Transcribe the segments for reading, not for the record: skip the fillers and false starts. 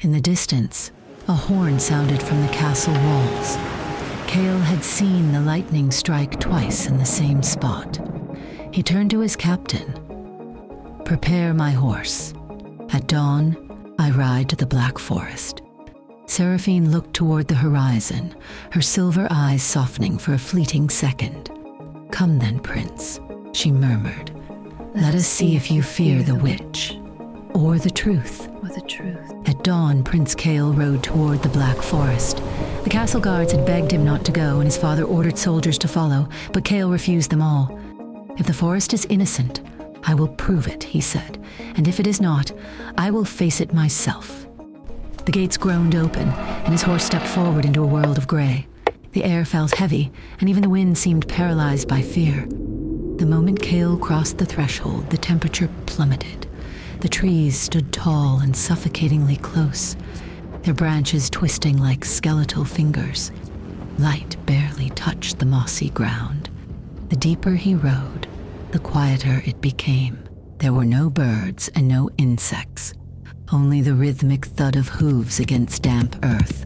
In the distance, a horn sounded from the castle walls. Cale had seen the lightning strike twice in the same spot. He turned to his captain. "Prepare my horse. At dawn, I ride to the Black Forest." Seraphine looked toward the horizon, her silver eyes softening for a fleeting second. "Come then, Prince," she murmured. "Let us see if you fear the witch, or the truth." At dawn, Prince Cale rode toward the Black Forest. The castle guards had begged him not to go, and his father ordered soldiers to follow, but Cale refused them all. "If the forest is innocent, I will prove it," he said, "and if it is not, I will face it myself." The gates groaned open, and his horse stepped forward into a world of gray. The air felt heavy, and even the wind seemed paralyzed by fear. The moment Cale crossed the threshold, the temperature plummeted. The trees stood tall and suffocatingly close, their branches twisting like skeletal fingers. Light barely touched the mossy ground. The deeper he rode, the quieter it became. There were no birds and no insects, only the rhythmic thud of hooves against damp earth.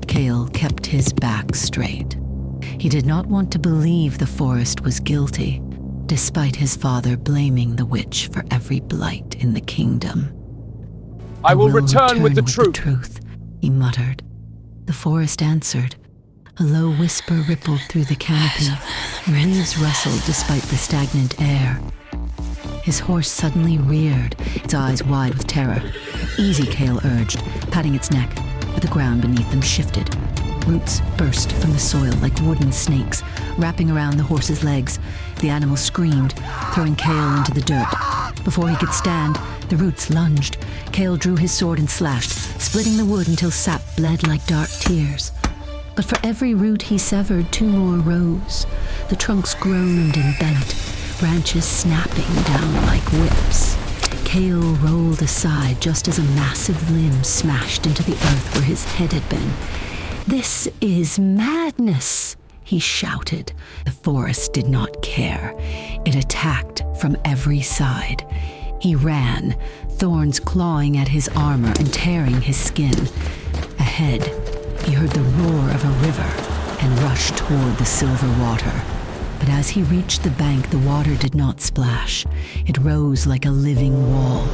Cale kept his back straight. He did not want to believe the forest was guilty, despite his father blaming the witch for every blight in the kingdom. "I will return with the truth," he muttered. The forest answered. A low whisper rippled through the canopy, and leaves rustled despite the stagnant air. His horse suddenly reared, its eyes wide with terror. "Easy," Cale urged, patting its neck, but the ground beneath them shifted. Roots burst from the soil like wooden snakes, wrapping around the horse's legs. The animal screamed, throwing Cale into the dirt. Before he could stand, the roots lunged. Cale drew his sword and slashed, splitting the wood until sap bled like dark tears. But for every root he severed, two more rose. The trunks groaned and bent, branches snapping down like whips. Cale rolled aside just as a massive limb smashed into the earth where his head had been. "This is madness," he shouted. The forest did not care. It attacked from every side. He ran, thorns clawing at his armor and tearing his skin. Ahead, he heard the roar of a river and rushed toward the silver water. But as he reached the bank, the water did not splash. It rose like a living wall.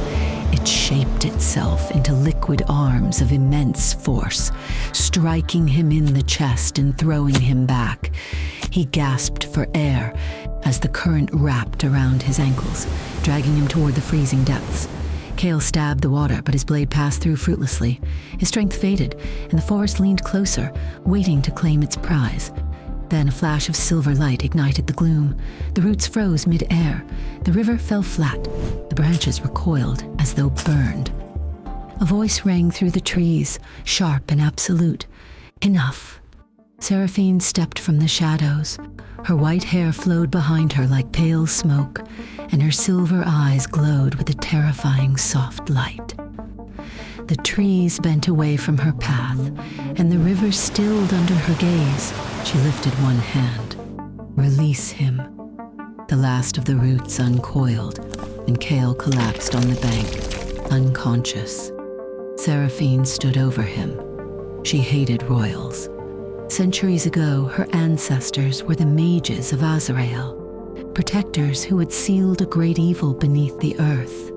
It shaped itself into liquid arms of immense force, striking him in the chest and throwing him back. He gasped for air as the current wrapped around his ankles, dragging him toward the freezing depths. Cale stabbed the water, but his blade passed through fruitlessly. His strength faded, and the forest leaned closer, waiting to claim its prize. Then a flash of silver light ignited the gloom. The roots froze mid-air. The river fell flat. The branches recoiled as though burned. A voice rang through the trees, sharp and absolute. "Enough." Seraphine stepped from the shadows. Her white hair flowed behind her like pale smoke, and her silver eyes glowed with a terrifying soft light. The trees bent away from her path, and the river stilled under her gaze. She lifted one hand. "Release him." The last of the roots uncoiled, and Cale collapsed on the bank, unconscious. Seraphine stood over him. She hated royals. Centuries ago, her ancestors were the mages of Azrael, protectors who had sealed a great evil beneath the earth.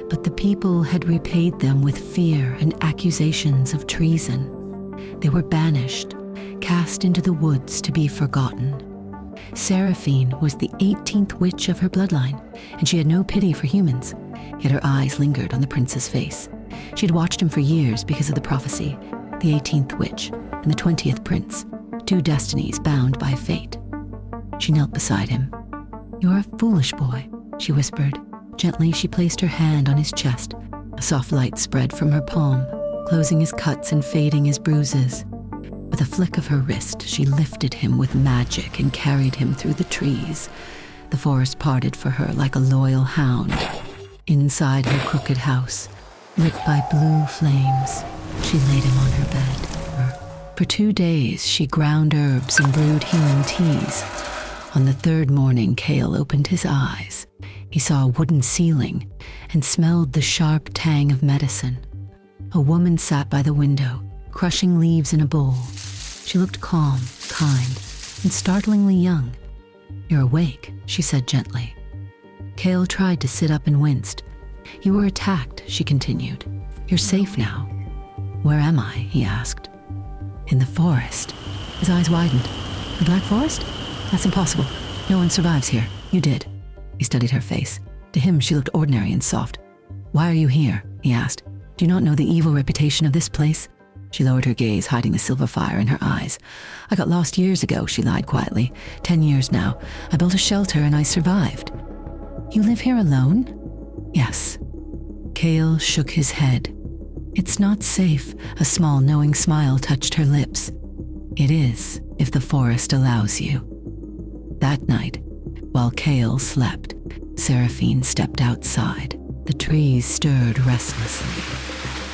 But the people had repaid them with fear and accusations of treason. They were banished, cast into the woods to be forgotten. Seraphine was the 18th witch of her bloodline, and she had no pity for humans. Yet her eyes lingered on the prince's face. She had watched him for years because of the prophecy, the 18th witch and the 20th prince, two destinies bound by fate. She knelt beside him. "You're a foolish boy," she whispered. Gently, she placed her hand on his chest. A soft light spread from her palm, closing his cuts and fading his bruises. With a flick of her wrist, she lifted him with magic and carried him through the trees. The forest parted for her like a loyal hound. Inside her crooked house, lit by blue flames, she laid him on her bed. For 2 days, she ground herbs and brewed healing teas. On the third morning, Cale opened his eyes. He saw a wooden ceiling and smelled the sharp tang of medicine. A woman sat by the window, crushing leaves in a bowl. She looked calm, kind, and startlingly young. "You're awake," she said gently. Cale tried to sit up and winced. "You were attacked," she continued. "You're safe now." "Where am I?" he asked. "In the forest." His eyes widened. "The Black Forest? That's impossible. No one survives here. You did." He studied her face. To him, she looked ordinary and soft. "Why are you here?" he asked. "Do you not know the evil reputation of this place?" She lowered her gaze, hiding the silver fire in her eyes. "I got lost years ago," she lied quietly. 10 years now. I built a shelter and I survived." "You live here alone?" "Yes." Cale shook his head. "It's not safe." A small, knowing smile touched her lips. "It is, if the forest allows you." That night, while Cale slept, Seraphine stepped outside. The trees stirred restlessly.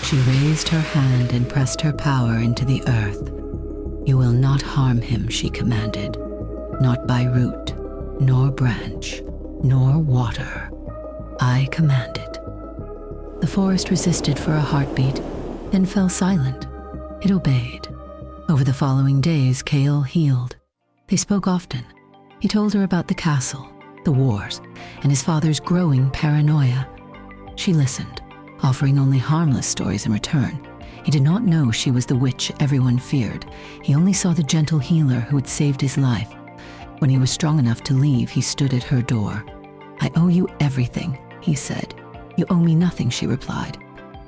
She raised her hand and pressed her power into the earth. "You will not harm him," she commanded. "Not by root, nor branch, nor water. I command it." The forest resisted for a heartbeat, then fell silent. It obeyed. Over the following days, Cale healed. They spoke often. He told her about the castle, the wars, and his father's growing paranoia. She listened, offering only harmless stories in return. He did not know she was the witch everyone feared. He only saw the gentle healer who had saved his life. When he was strong enough to leave, he stood at her door. "I owe you everything," he said. "You owe me nothing," she replied.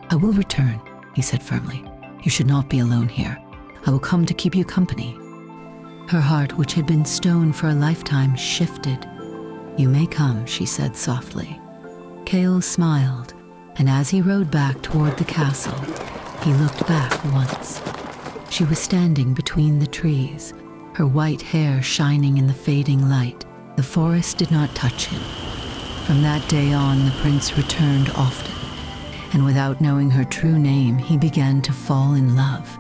"I will return," he said firmly. "You should not be alone here. I will come to keep you company." Her heart, which had been stone for a lifetime, shifted. "You may come," she said softly. Cale smiled, and as he rode back toward the castle, he looked back once. She was standing between the trees, her white hair shining in the fading light. The forest did not touch him. From that day on, the prince returned often, and without knowing her true name, he began to fall in love.